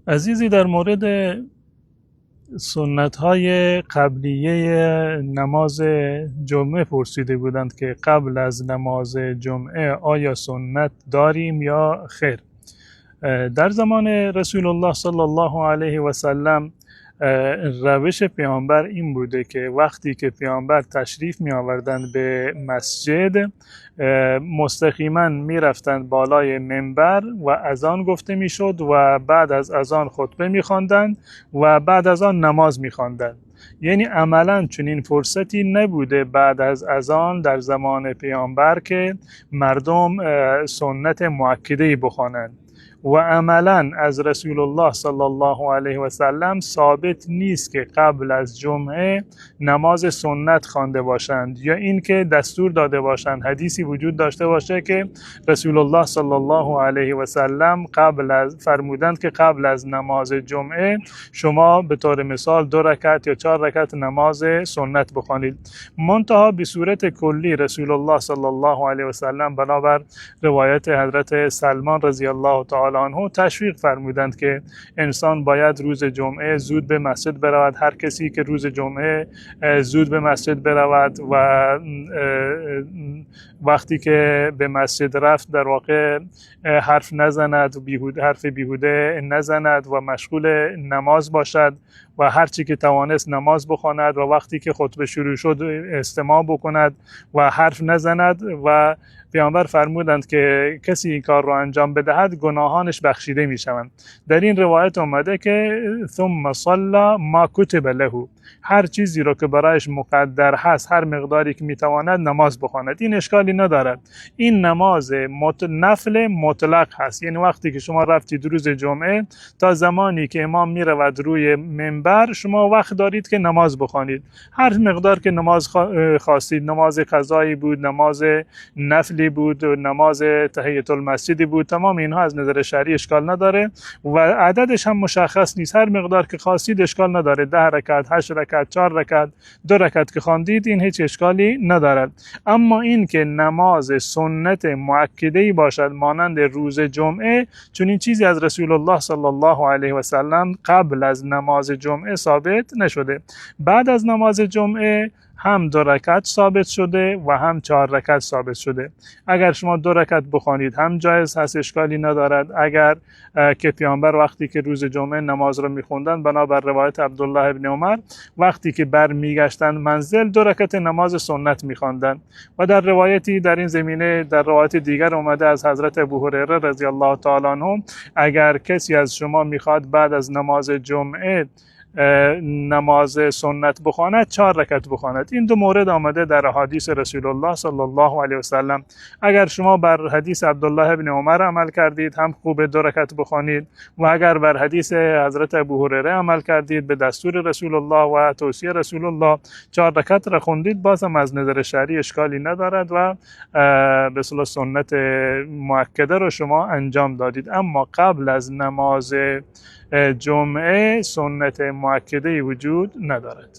عزیزی در مورد سنت های قبلیه نماز جمعه پرسیده بودند که قبل از نماز جمعه آیا سنت داریم یا خیر. در زمان رسول الله صلی الله علیه و سلم روش پیامبر این بوده که وقتی که پیامبر تشریف می آوردند به مسجد مستقیما می رفتند بالای منبر و اذان گفته می شد و بعد از اذان خطبه می خواندند و بعد از آن نماز می خواندند. یعنی عملا چنین فرصتی نبوده بعد از اذان در زمان پیامبر که مردم سنت مؤکده‌ای بخوانند و عملا از رسول الله صلی الله علیه و سلم ثابت نیست که قبل از جمعه نماز سنت خوانده باشند یا اینکه دستور داده باشند، حدیثی وجود داشته باشه که رسول الله صلی الله علیه و سلم فرمودند که قبل از نماز جمعه شما به طور مثال 2 رکعت یا 4 رکعت نماز سنت بخوانید. منتها به صورت کلی رسول الله صلی الله علیه و سلم بنابر روایت حضرت سلمان رضی الله تعالی عنه تشویق فرمودند که انسان باید روز جمعه زود به مسجد برود. هر کسی که روز جمعه زود به مسجد برود و وقتی که به مسجد رفت در واقع حرف نزند و حرف بیهوده نزند و مشغول نماز باشد و هر چی که توانست نماز بخواند و وقتی که خطبه شروع شد استماع بکند و حرف نزند و پیامبر فرمودند که کسی این کار را انجام بدهد گناهانش بخشیده می شوند. در این روایت آمده که ثم صلی ما کتب له، هر چیزی را که برایش مقدر هست هر مقداری که می تواند نماز بخواند. این اشکالی ندارد. این نماز نفل مطلق هست، یعنی وقتی که شما رفتید روز جمعه تا زمانی که امام می رود روی منبر شما وقت دارید که نماز بخوانید. هر مقدار که نماز خواستید، نماز قضایی بود، نماز نفلی بود، نماز تحیت المسجد بود، تمام اینها از نظر شرعی اشکال نداره و عددش هم مشخص نیست. هر مقدار که خواستید اشکال نداره، 10 رکعت، 8 رکعت، 4 رکعت، 2 رکعت که خواندید این هیچ اشکالی ندارد. اما این که نماز سنت مؤکده‌ای باشد مانند روز جمعه، چون این چیزی از رسول الله صلی الله علیه و سلم قبل از نماز جمعه ثابت نشده. بعد از نماز جمعه هم 2 رکعت ثابت شده و هم 4 رکعت ثابت شده. اگر شما 2 رکعت بخوانید هم جایز هست، اشکالی ندارد. اگر که پیامبر وقتی که روز جمعه نماز را میخوندن بنابر روایت عبدالله ابن عمر وقتی که برمیگشتند منزل 2 رکعت نماز سنت میخواندند و در روایتی در این زمینه در روایت دیگر اومده از حضرت ابو هریره رضی الله تعالی عنه اگر کسی از شما میخواد بعد از نماز جمعه نماز سنت بخواند 4 رکعت بخواند. این دو مورد آمده در حدیث رسول الله صلی الله علیه و سلم. اگر شما بر حدیث عبدالله ابن عمر عمل کردید هم خوب 2 رکعت بخوانید و اگر بر حدیث حضرت ابو هریره عمل کردید به دستور رسول الله و توصیه رسول الله 4 رکعت را خوندید بازم از نظر شرعی اشکالی ندارد و به اصطلاح سنت مؤکده را شما انجام دادید. اما قبل از نماز جمعه سنت مؤکده وجود ندارد.